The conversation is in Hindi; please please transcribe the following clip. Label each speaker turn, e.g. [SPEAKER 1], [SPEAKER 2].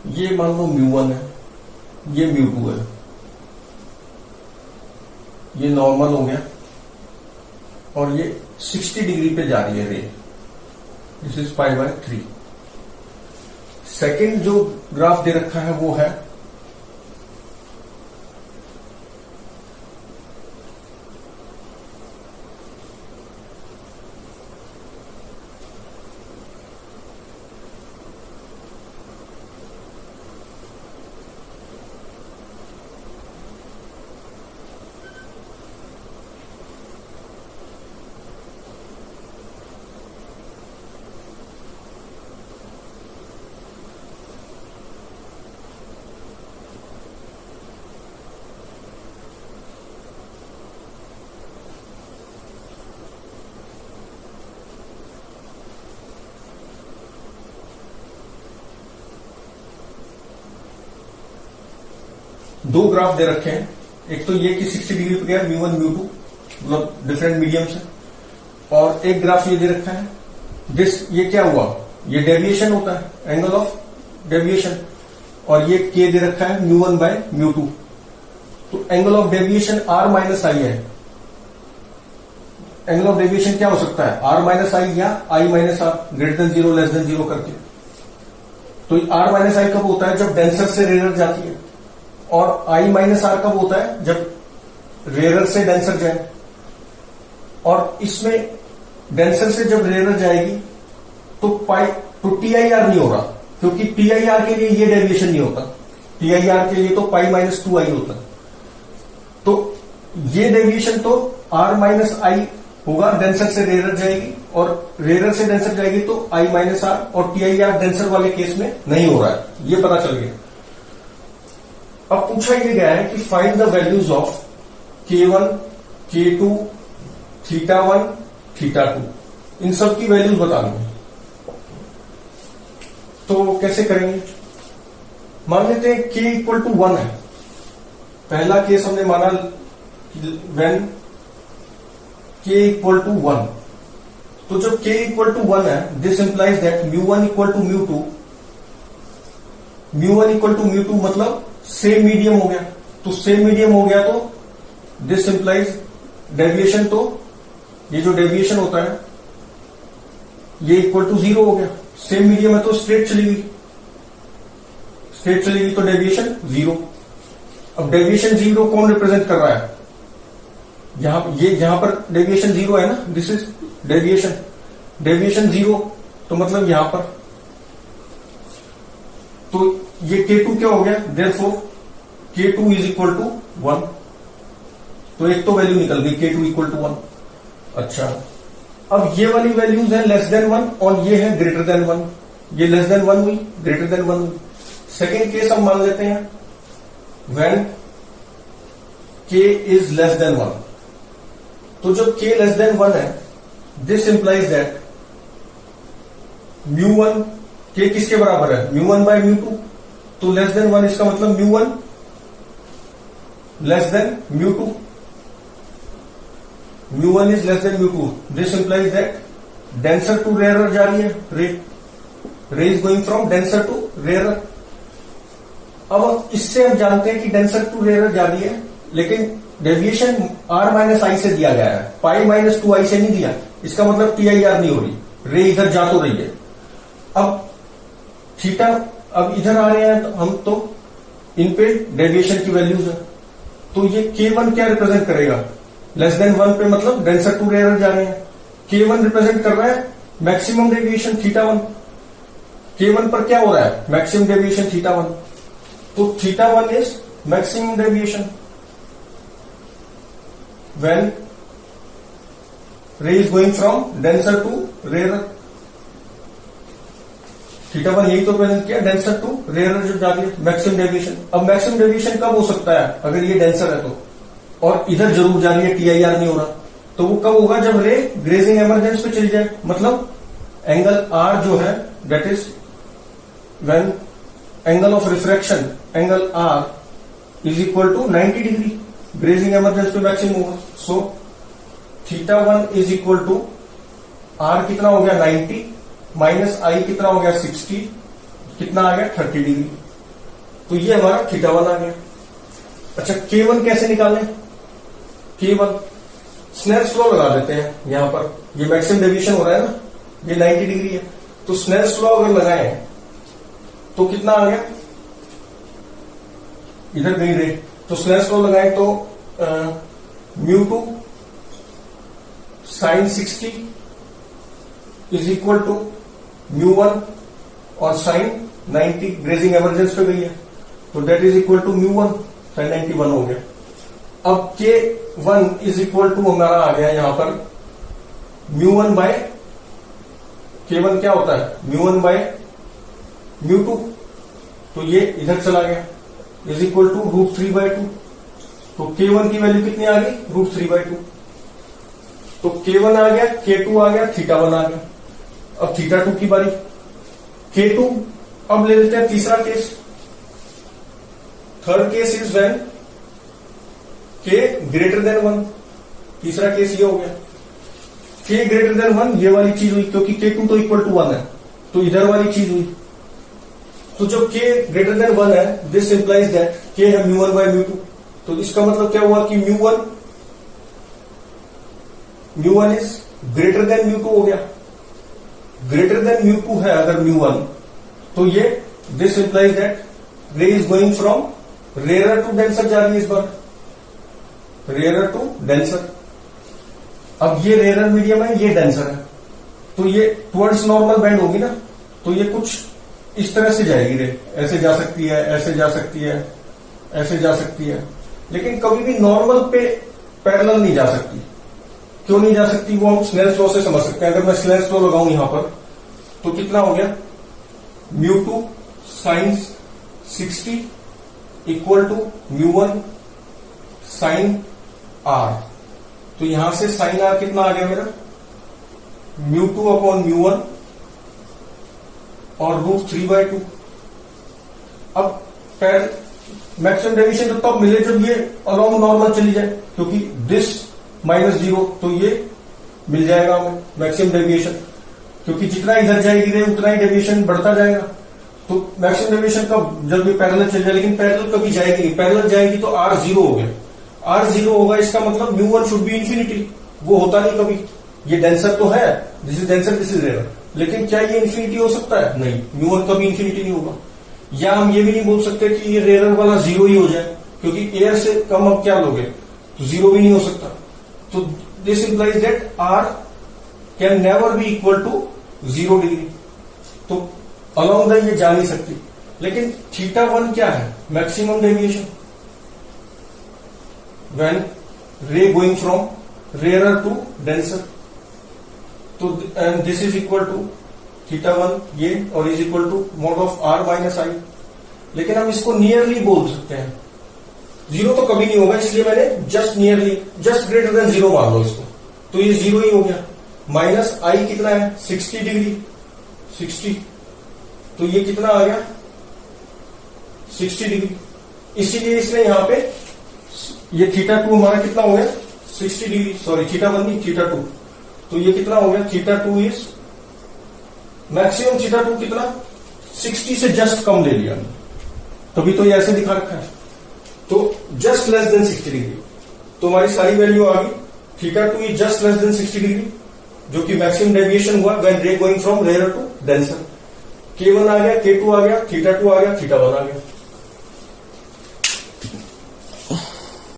[SPEAKER 1] ये मान लो μ1 है, ये μ2 है, ये नॉर्मल हो गया और ये 60 डिग्री पे जा रही है रे, दिस इज π/3। सेकेंड जो ग्राफ दे रखा है वो है दो ग्राफ दे रखे हैं, एक तो ये कि 60 डिग्री पे गया μ1 μ2 मतलब डिफरेंट मीडियम से, और एक ग्राफ ये दे रखा है दिस, ये क्या हुआ, ये डेविएशन होता है, एंगल ऑफ डेविएशन, और ये k दे रखा है μ1/μ2। तो angle of deviation r minus i है। एंगल ऑफ डेविएशन क्या हो सकता है, r माइनस आई या i minus R, greater than 0 less than 0 करके। तो r माइनस आई कब होता है, जब डेंसर से रेयर जाती है, और i माइनस आर कब होता है, जब रेयर से डेंसर जाए। और इसमें डेंसर से जब रेयर जाएगी तो TIR नहीं होगा, क्योंकि TIR के लिए ये डेविएशन नहीं होता, TIR के लिए तो π-2i होता है। तो ये डेविएशन तो r माइनस आई होगा, डेंसर से रेयर जाएगी, और रेयर से डेंसर जाएगी तो i माइनस आर, और TIR डेंसर वाले केस में नहीं हो रहा है, ये पता चल गया। अब पूछा ये गया है कि find the values of k1, k2, θ1, θ2, इन सब की वैल्यूज बतानी है। तो कैसे करेंगे, मान लेते हैं k इक्वल टू 1 है। पहला केस हमने माना व्हेन k इक्वल टू 1, तो जब k इक्वल टू 1 है, this implies that μ1 equal to μ2, μ1 equal to μ2 मतलब सेम मीडियम हो गया। तो सेम मीडियम हो गया तो दिस इंप्लाइज डेविएशन, तो ये जो डेविएशन होता है ये इक्वल टू 0 हो गया। सेम मीडियम है तो स्ट्रेट चली गई, स्ट्रेट चली गई तो डेविएशन 0। अब डेविएशन 0 कौन रिप्रेजेंट कर रहा है, जहां पर डेविएशन 0 है ना, दिस इज डेविएशन, डेविएशन 0, तो मतलब यहां पर, तो ये k2 क्या हो गया, therefore k2 is equal to 1। तो एक तो वैल्यू निकल गई k2 इक्वल टू 1। अच्छा, अब ये वाली वैल्यूज है लेस देन 1 और ये है ग्रेटर देन 1, ये लेस देन 1 हुई, ग्रेटर देन 1 हुई। सेकेंड केस हम मान लेते हैं when k is less then 1। तो जब k लेस देन 1 है, दिस इंप्लाइज दैट μ1, k किसके बराबर है, μ1/μ2, तो लेस देन 1 इसका मतलब μ1 less than μ2, μ1 is less than μ2। This implies that denser to rarer जा रही है, ray is going from denser to rarer. अब इससे हम जानते हैं कि डेंसर टू रेयर जा रही है, लेकिन डेविएशन r माइनस आई से दिया गया है, π-2i से नहीं दिया। इसका मतलब TIR नहीं हो रही, रे इधर जा तो रही है। अब थीटा, अब इधर आ रहे हैं तो हम, तो इन पे डेविएशन की वैल्यूज है, तो ये k1 क्या रिप्रेजेंट करेगा, लेस देन 1 पे मतलब डेंसर टू रेयर जा रहे हैं। k1 रिप्रेजेंट कर रहा है मैक्सिमम डेविएशन θ1, k1 पर क्या हो रहा है, मैक्सिमम डेविएशन θ1, तो θ1 is maximum deviation when ray is going from denser to rarer. θ1 यही तो प्रेजेंट किया, डेंसर टू रेयर जो जा रही है, मैक्सिमम डेविएशन। अब मैक्सिमम डेविएशन कब हो सकता है, अगर ये डेंसर है तो, और इधर जरूर जा रही है, TIR नहीं हो रहा, तो वो कब होगा, जब रे ग्रेजिंग एमरजेंस पे चली जाए, मतलब एंगल R जो है that is when angle of refraction, angle R is equal to 90 degree, grazing emergence पे मैक्सिमम होगा। So θ1 is equal to R कितना हो गया 90 माइनस I कितना हो गया 60, कितना आ गया 30 डिग्री। तो ये हमारा θ1 आ गया। अच्छा K1 कैसे निकालें? K1 स्नेल्स लॉ लगा देते हैं यहां पर, ये मैक्सिमम डेविएशन हो रहा है ना, ये 90 डिग्री है, तो स्नेल्स लॉ अगर लगाए तो कितना आ गया, इधर गई रे, तो स्नेल्स लॉ लगाए तो μ2 sin 60 इज इक्वल टू μ1 और sin 90 ग्रेजिंग एवरेजेस पे गई है, तो that is equal to μ1 sin 91 हो गया। अब K1 इज इक्वल टू हमारा आ गया यहां पर μ1 बाय K1 क्या होता है, μ1 बाय μ2, तो ये इधर चला गया, इज इक्वल टू √3/2, तो K1 की वैल्यू कितनी आ गई, √3/2, तो K1 आ गया, K2 आ गया, θ1 आ गया। अब θ2 की बारी, K2 अब ले लेते हैं तीसरा case, third case is when K greater than 1, तीसरा केस ये हो गया, K ग्रेटर देन 1 ये वाली चीज हुई, क्योंकि K2 तो इक्वल टू 1 है, तो इधर वाली चीज हुई, तो जब K ग्रेटर देन 1 है, दिस इंप्लाइज दैट K है μ1 बाय μ2, तो इसका मतलब क्या हुआ कि μ1 इज ग्रेटर देन μ2 हो गया, ग्रेटर देन μ2 है अगर μ1, तो ये this implies that ray is going from rare to denser जा रही है इस बार, रेयर टू डेंसर। अब ये रेयर मीडियम है, ये डेंसर है, तो ये टुवर्ड्स नॉर्मल बैंड होगी ना, तो ये कुछ इस तरह से जाएगी रे, ऐसे जा सकती है, ऐसे जा सकती है, ऐसे जा सकती है, लेकिन कभी भी नॉर्मल पे पैरेलल नहीं जा सकती। क्यों नहीं जा सकती, वो हम स्नेल्स लॉ से समझ सकते हैं। अगर मैं स्नेल्स लॉ लगाऊं यहां पर, तो कितना हो गया, μ2 sin 60 equal to μ1 sin r, तो यहां से sin r कितना आ गया मेरा, μ2 अपॉन μ1 और √3/2। अब मैक्सिमम डेविएशन तो तब मिले जब ये अलोंग नॉर्मल चली जाए, क्योंकि दिस -0, तो ये मिल जाएगा हमें मैक्सिमम डेविएशन, क्योंकि जितना इधर जाएगी रे उतना ही डेविएशन बढ़ता जाएगा। तो मैक्सिमम डेविएशन कब, जब ये पैरेलल चल जाए, लेकिन पैरेलल कभी जाएगी नहीं, पैरेलल जाएगी तो r 0 हो गया, r 0 होगा, इसका मतलब μ1 शुड बी इंफिनिटी, वो होता नहीं कभी। ये डेंसर तो है, this is denser, this is rare, लेकिन क्या ये इंफिनिटी हो सकता है, नहीं, μ1 कभी इंफिनिटी नहीं होगा। या हम ये भी नहीं बोल सकते कि ये रेयर वाला 0 ही हो जाए, क्योंकि एयर से कम अब क्या लोगे, तो 0 भी नहीं हो सकता। तो this implies that r can never be equal to 0 degree, तो अलोंग द ये जा नहीं सकती। लेकिन θ1 क्या है, maximum deviation when ray going from rare to denser, तो and this is equal to θ1 ये, और is equal to mod of r minus i. लेकिन हम इसको नियरली बोल सकते हैं, 0 तो कभी नहीं होगा, इसलिए मैंने just nearly, just greater than 0 मान लो इसको, तो ये 0 ही हो गया। माइनस आई कितना है, 60 डिग्री, 60, तो ये कितना आ गया, 60 डिग्री। इसीलिए इसने यहां पे ये θ2 हमारा कितना हो गया, 60 डिग्री, सॉरी θ1 नहीं, θ2, तो ये कितना हो गया, θ2 इज मैक्सिमम, θ2 कितना, 60 से जस्ट कम ले लिया, तभी तो ये ऐसे दिखा रखा है, तो जस्ट लेस देन 60 डिग्री। तो हमारी सारी वैल्यू आ गई, θ2 is just less than 60 degree, जो कि मैक्सिमम डेविएशन हुआ when ray going from rare to denser. K1 आ गया, K2 आ गया, θ2 आ गया, θ1 आ गया।